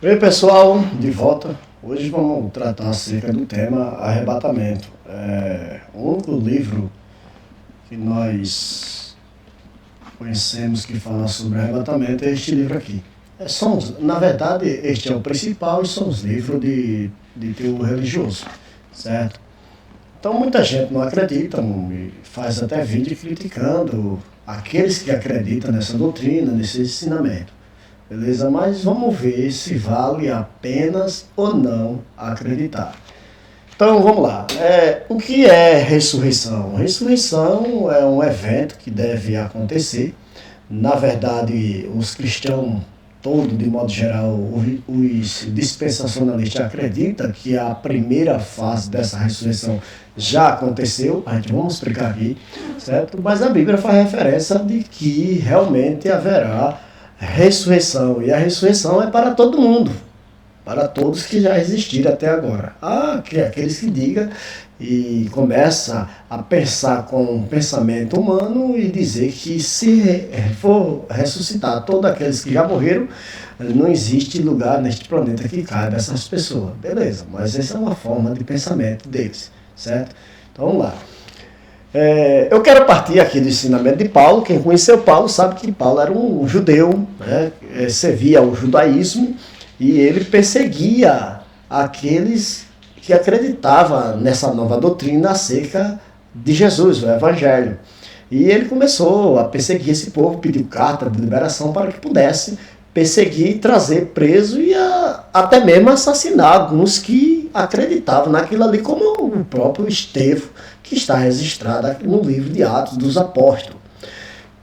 Oi pessoal, de volta. Hoje vamos tratar acerca do tema arrebatamento. O único livro que nós conhecemos que fala sobre arrebatamento é este livro aqui. Na verdade, este é o principal e são os livros de teor religioso, certo? Então muita gente não acredita, e faz até vídeo criticando aqueles que acreditam nessa doutrina, nesse ensinamento. Beleza? Mas vamos ver se vale apenas ou não acreditar. Então vamos lá. O que é ressurreição? Ressurreição é um evento que deve acontecer. Na verdade, os cristãos todos, de modo geral, os dispensacionalistas acreditam que a primeira fase dessa ressurreição já aconteceu. Vamos explicar aqui, certo? Mas a Bíblia faz referência de que realmente haverá ressurreição, e a ressurreição é para todo mundo, para todos que já existiram até agora. Aqueles que digam e começa a pensar com um pensamento humano e dizer que se for ressuscitar todos aqueles que já morreram, não existe lugar neste planeta que caiba essas pessoas. Beleza, mas essa é uma forma de pensamento deles, certo? Então vamos lá. Eu quero partir aqui do ensinamento de Paulo. Quem conheceu Paulo sabe que Paulo era um judeu, né? Servia ao judaísmo e ele perseguia aqueles que acreditavam nessa nova doutrina acerca de Jesus, o Evangelho. E ele começou a perseguir esse povo, pediu carta de liberação para que pudesse perseguir, trazer preso e até mesmo assassinar alguns que acreditavam naquilo ali, como o próprio Estevão, que está registrado aqui no livro de Atos dos Apóstolos.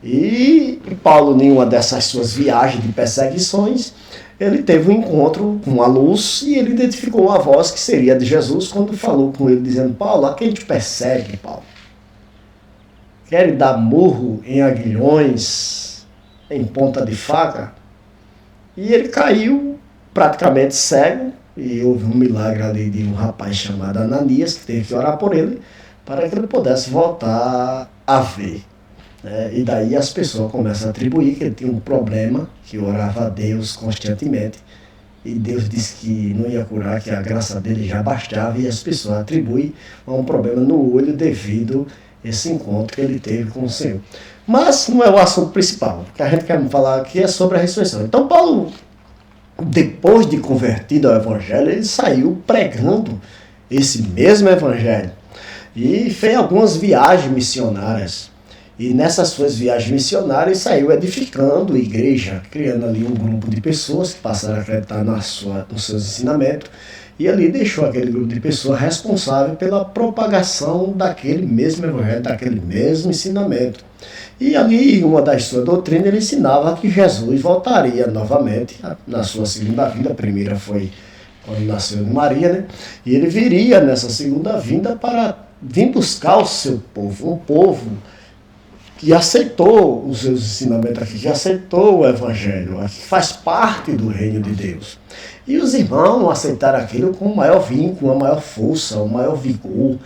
E Paulo, em uma dessas suas viagens de perseguições, ele teve um encontro com a luz e ele identificou uma voz que seria de Jesus quando falou com ele, dizendo: Paulo, a quem te persegue, Paulo? Quer dar murro em aguilhões, em ponta de faca? E ele caiu praticamente cego, e houve um milagre ali de um rapaz chamado Ananias, que teve que orar por ele, para que ele pudesse voltar a ver. E daí as pessoas começam a atribuir que ele tinha um problema, que orava a Deus constantemente, e Deus disse que não ia curar, que a graça dele já bastava, e as pessoas atribuem a um problema no olho devido a esse encontro que ele teve com o Senhor. Mas não é o assunto principal. O que a gente quer falar aqui é sobre a ressurreição. Então Paulo, depois de convertido ao Evangelho, ele saiu pregando esse mesmo Evangelho e fez algumas viagens missionárias. E nessas suas viagens missionárias saiu edificando a igreja, criando ali um grupo de pessoas que passaram a acreditar nos seus ensinamentos. E ali deixou aquele grupo de pessoas responsável pela propagação daquele mesmo evangelho, daquele mesmo ensinamento. E ali, uma das suas doutrinas, ele ensinava que Jesus voltaria novamente na sua segunda vinda. A primeira foi quando nasceu de Maria, né? E ele viria nessa segunda vinda para vir buscar o seu povo, um povo que aceitou os seus ensinamentos aqui, que aceitou o Evangelho, que faz parte do reino de Deus. E os irmãos aceitaram aquilo com o maior vínculo, a maior força, o maior vigor,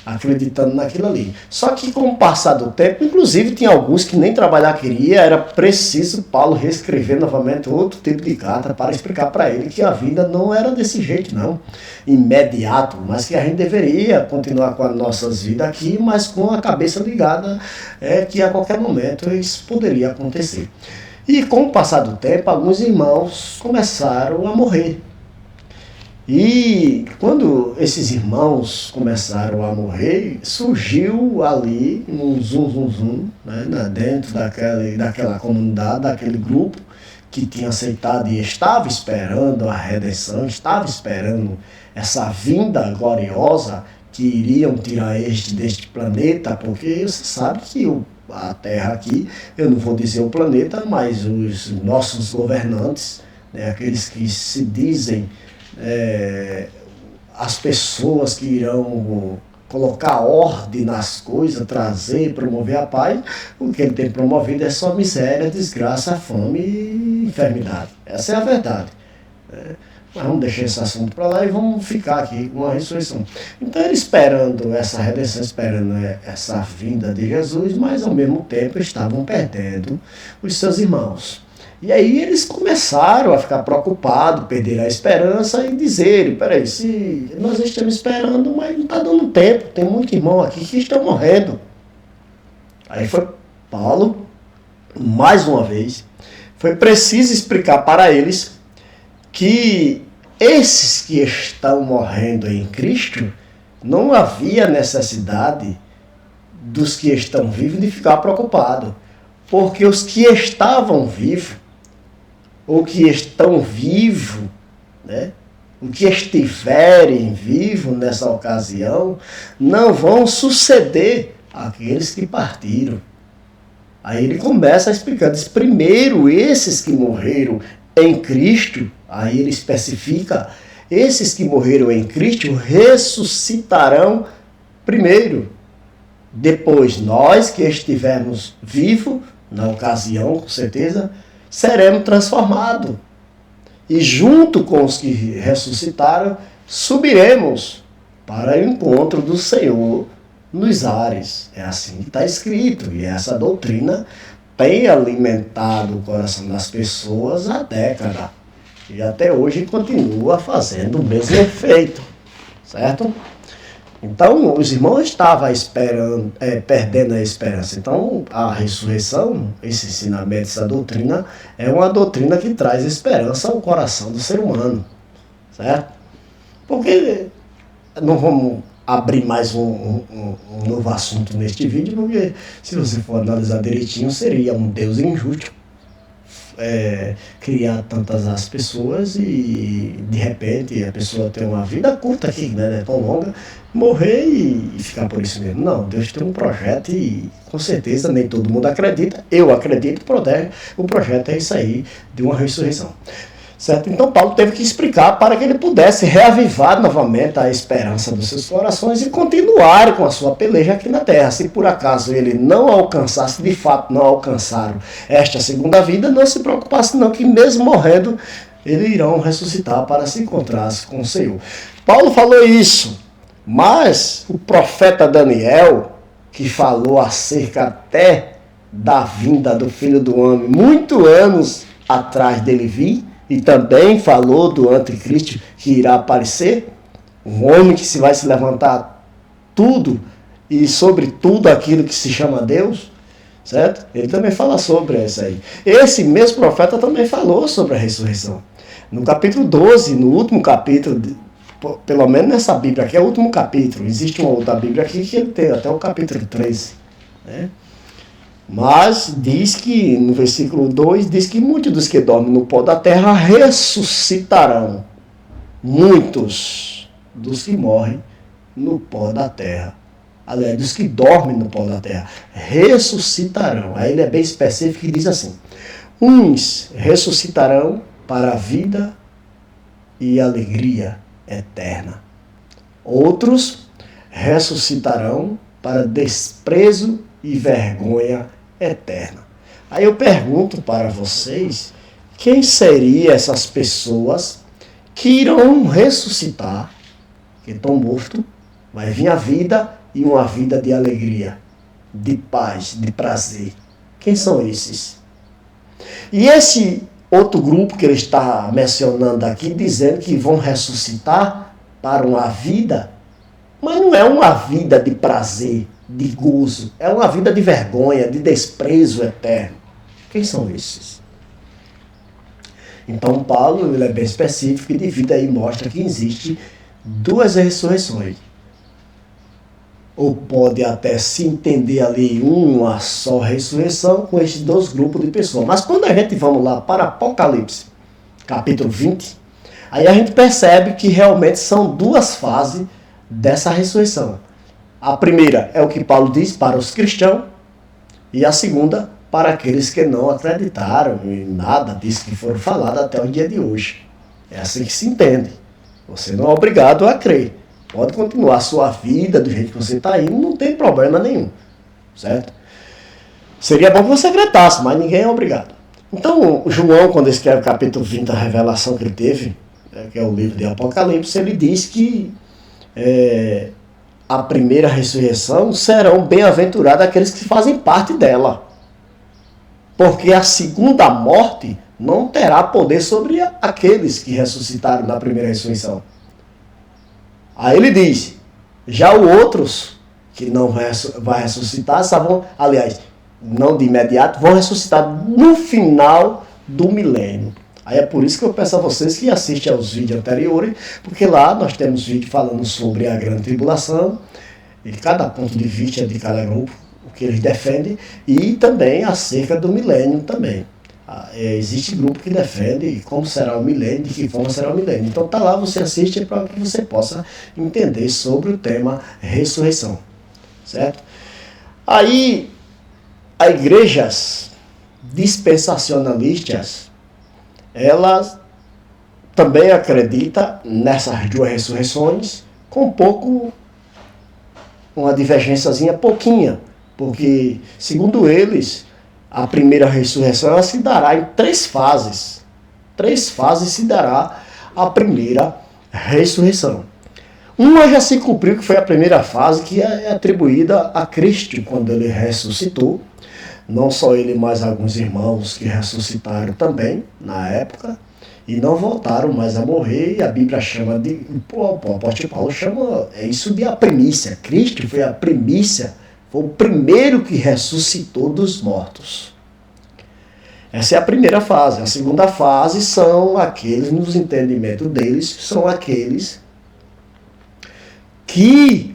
acreditando naquilo ali. Só que com o passar do tempo, inclusive tinha alguns que nem trabalhar queria, era preciso Paulo reescrever novamente outro tipo de carta para explicar para ele que a vida não era desse jeito não, imediato, mas que a gente deveria continuar com as nossas vidas aqui, mas com a cabeça ligada, que a qualquer momento isso poderia acontecer. E com o passar do tempo, alguns irmãos começaram a morrer. E quando esses irmãos começaram a morrer, surgiu ali um zum, dentro daquela comunidade, daquele grupo que tinha aceitado e estava esperando a redenção, estava esperando essa vinda gloriosa que iriam tirar deste planeta, porque você sabe que a Terra aqui, eu não vou dizer o planeta, mas os nossos governantes, aqueles que se dizem as pessoas que irão colocar ordem nas coisas, trazer, promover a paz, o que ele tem promovido é só miséria, desgraça, fome e enfermidade. Essa é a verdade. Mas vamos deixar esse assunto para lá e vamos ficar aqui com a ressurreição. Então ele esperando essa redenção, esperando essa vinda de Jesus, mas ao mesmo tempo estavam perdendo os seus irmãos. E aí eles começaram a ficar preocupados, perderam a esperança e dizerem, peraí, se nós estamos esperando, mas não está dando tempo, tem muito irmão aqui que estão morrendo. Aí foi Paulo, mais uma vez, foi preciso explicar para eles que esses que estão morrendo em Cristo, não havia necessidade dos que estão vivos de ficar preocupados, porque os que estavam vivos, ou que estão vivos, né, o que estiverem vivos nessa ocasião, não vão suceder aqueles que partiram. Aí ele começa a explicar, diz, primeiro esses que morreram em Cristo, aí ele especifica, esses que morreram em Cristo ressuscitarão primeiro. Depois nós que estivermos vivos, na ocasião, com certeza, seremos transformados. E junto com os que ressuscitaram, subiremos para o encontro do Senhor nos ares. É assim que está escrito. E essa doutrina tem alimentado o coração das pessoas há décadas. E até hoje continua fazendo o mesmo efeito. Certo? Então, os irmãos estavam perdendo a esperança. Então, a ressurreição, esse ensinamento, essa doutrina, é uma doutrina que traz esperança ao coração do ser humano. Certo? Porque não vamos abrir mais um novo assunto neste vídeo, porque se você for analisar direitinho, seria um Deus injusto criar tantas as pessoas e de repente a pessoa tem uma vida curta aqui, né, tão longa, morrer e ficar por isso mesmo. Não, Deus tem um projeto e com certeza nem todo mundo acredita, eu acredito, o projeto é isso aí, de uma ressurreição. Certo? Então Paulo teve que explicar para que ele pudesse reavivar novamente a esperança dos seus corações e continuar com a sua peleja aqui na terra. Se por acaso ele não alcançasse, de fato não alcançaram esta segunda vida, não se preocupasse não, que mesmo morrendo, eles irão ressuscitar para se encontrar com o Senhor. Paulo falou isso, mas o profeta Daniel, que falou acerca até da vinda do Filho do Homem, muitos anos atrás dele vir, e também falou do anticristo que irá aparecer, um homem que vai se levantar tudo e sobre tudo aquilo que se chama Deus, certo? Ele também fala sobre isso aí. Esse mesmo profeta também falou sobre a ressurreição. No capítulo 12, no último capítulo, pelo menos nessa Bíblia aqui é o último capítulo, existe uma outra Bíblia aqui que ele tem até o capítulo 13, né? Mas diz que, no versículo 2, diz que muitos dos que dormem no pó da terra ressuscitarão. Muitos dos que morrem no pó da terra. Aliás, dos que dormem no pó da terra, ressuscitarão. Aí ele é bem específico e diz assim, uns ressuscitarão para a vida e alegria eterna. Outros ressuscitarão para desprezo e vergonha eterna. Aí eu pergunto para vocês, quem seriam essas pessoas que irão ressuscitar, que estão mortos, vai vir a vida e uma vida de alegria, de paz, de prazer. Quem são esses? E esse outro grupo que ele está mencionando aqui, dizendo que vão ressuscitar para uma vida, mas não é uma vida de prazer, de gozo, é uma vida de vergonha, de desprezo eterno. Quem são esses? Então Paulo ele é bem específico e divide aí, mostra que existe duas ressurreições. Ou pode até se entender ali uma só ressurreição com esses dois grupos de pessoas. Mas quando a gente vamos lá para Apocalipse, capítulo 20, aí a gente percebe que realmente são duas fases dessa ressurreição. A primeira é o que Paulo diz para os cristãos e a segunda para aqueles que não acreditaram em nada disso que foram falados até o dia de hoje. É assim que se entende. Você não é obrigado a crer. Pode continuar a sua vida do jeito que você está indo, não tem problema nenhum. Certo? Seria bom que você acreditasse, mas ninguém é obrigado. Então, João, quando escreve o capítulo 20, a revelação que ele teve, que é o livro de Apocalipse, ele diz que a primeira ressurreição serão bem-aventurados aqueles que fazem parte dela. Porque a segunda morte não terá poder sobre aqueles que ressuscitaram na primeira ressurreição. Aí ele diz, já os outros que não vai ressuscitar, aliás, não de imediato, vão ressuscitar no final do milênio. Aí é por isso que eu peço a vocês que assistam aos vídeos anteriores, porque lá nós temos vídeo falando sobre a grande tribulação, e cada ponto de vista de cada grupo, o que eles defendem, e também acerca do milênio também. Existe grupo que defende como será o milênio, de que forma será o milênio. Então tá lá, você assiste para que você possa entender sobre o tema ressurreição. Certo? Aí, as igrejas dispensacionalistas, elas também acreditam nessas duas ressurreições com uma divergênciazinha pouquinha, porque, segundo eles, a primeira ressurreição ela se dará em 3 fases. 3 fases se dará a primeira ressurreição. Uma já se cumpriu, que foi a primeira fase, que é atribuída a Cristo, quando ele ressuscitou. Não só ele, mas alguns irmãos que ressuscitaram também, na época, e não voltaram mais a morrer, e a Bíblia chama de... O apóstolo Paulo chama isso de a primícia. Cristo foi a primícia, foi o primeiro que ressuscitou dos mortos. Essa é a primeira fase. A segunda fase são aqueles, nos entendimentos deles, são aqueles que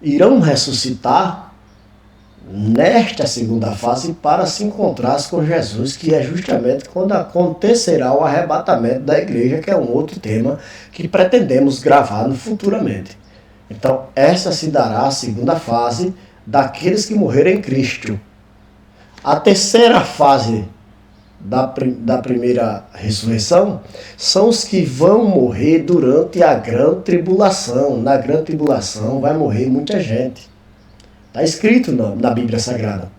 irão ressuscitar nesta segunda fase para se encontrar com Jesus, que é justamente quando acontecerá o arrebatamento da igreja, que é um outro tema que pretendemos gravar futuramente. Então, essa se dará a segunda fase daqueles que morreram em Cristo. A terceira fase da primeira ressurreição são os que vão morrer durante a grande tribulação. Na grande tribulação vai morrer muita gente. Está escrito na Bíblia Sagrada.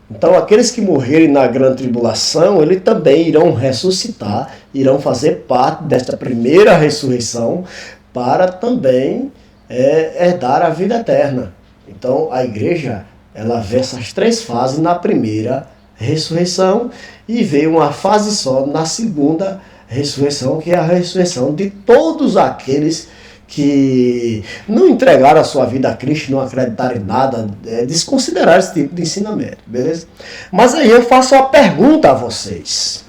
Então, aqueles que morrerem na grande tribulação, eles também irão ressuscitar, irão fazer parte desta primeira ressurreição para também herdar a vida eterna. Então, a igreja, ela vê essas 3 fases na primeira ressurreição e vê uma fase só na segunda ressurreição, que é a ressurreição de todos aqueles que não entregaram a sua vida a Cristo, não acreditaram em nada, desconsideraram esse tipo de ensinamento, beleza? Mas aí eu faço uma pergunta a vocês.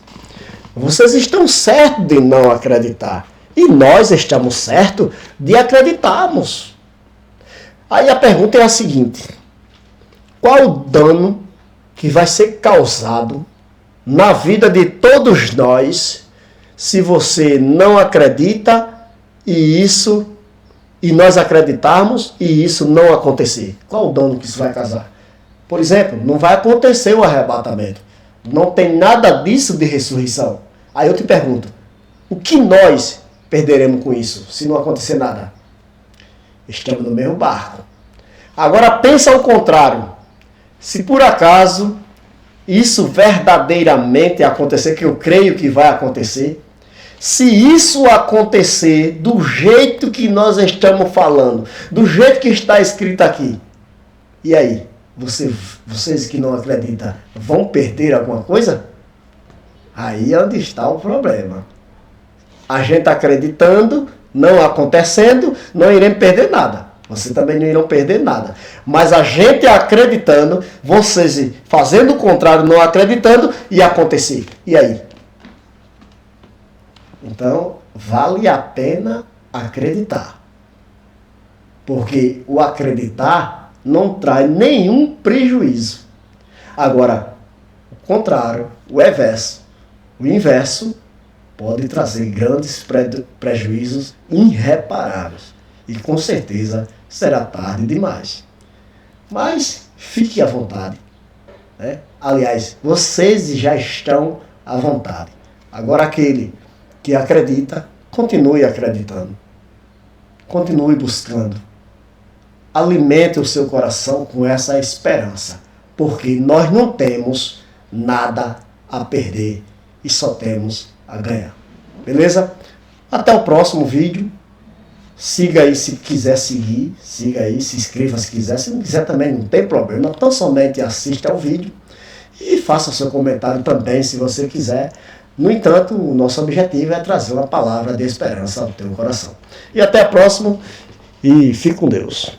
Vocês estão certos de não acreditar, e nós estamos certos de acreditarmos. Aí a pergunta é a seguinte: qual o dano que vai ser causado na vida de todos nós se você não acredita e nós acreditarmos e isso não acontecer? Qual o dano que isso vai causar? Por exemplo, não vai acontecer o arrebatamento. Não tem nada disso de ressurreição. Aí eu te pergunto, o que nós perderemos com isso, se não acontecer nada? Estamos no mesmo barco. Agora pensa ao contrário. Se por acaso isso verdadeiramente acontecer, que eu creio que vai acontecer, se isso acontecer do jeito que nós estamos falando, do jeito que está escrito aqui, e aí? Vocês que não acreditam vão perder alguma coisa? Aí é onde está o problema. A gente acreditando, não acontecendo, não iremos perder nada. Vocês também não irão perder nada. Mas a gente acreditando, vocês fazendo o contrário, não acreditando, e acontecer. E aí? Então, vale a pena acreditar. Porque o acreditar não traz nenhum prejuízo. Agora, o contrário, o inverso pode trazer grandes prejuízos irreparáveis. E com certeza será tarde demais. Mas fique à vontade. Né? Aliás, vocês já estão à vontade. Agora aquele que acredita, continue acreditando. Continue buscando. Alimente o seu coração com essa esperança. Porque nós não temos nada a perder e só temos a ganhar. Beleza? Até o próximo vídeo. Siga aí se quiser seguir, siga aí, se inscreva se quiser, se não quiser também não tem problema, então somente assista ao vídeo e faça seu comentário também se você quiser No entanto, o nosso objetivo é trazer uma palavra de esperança ao teu coração. E até a próxima, e fique com Deus.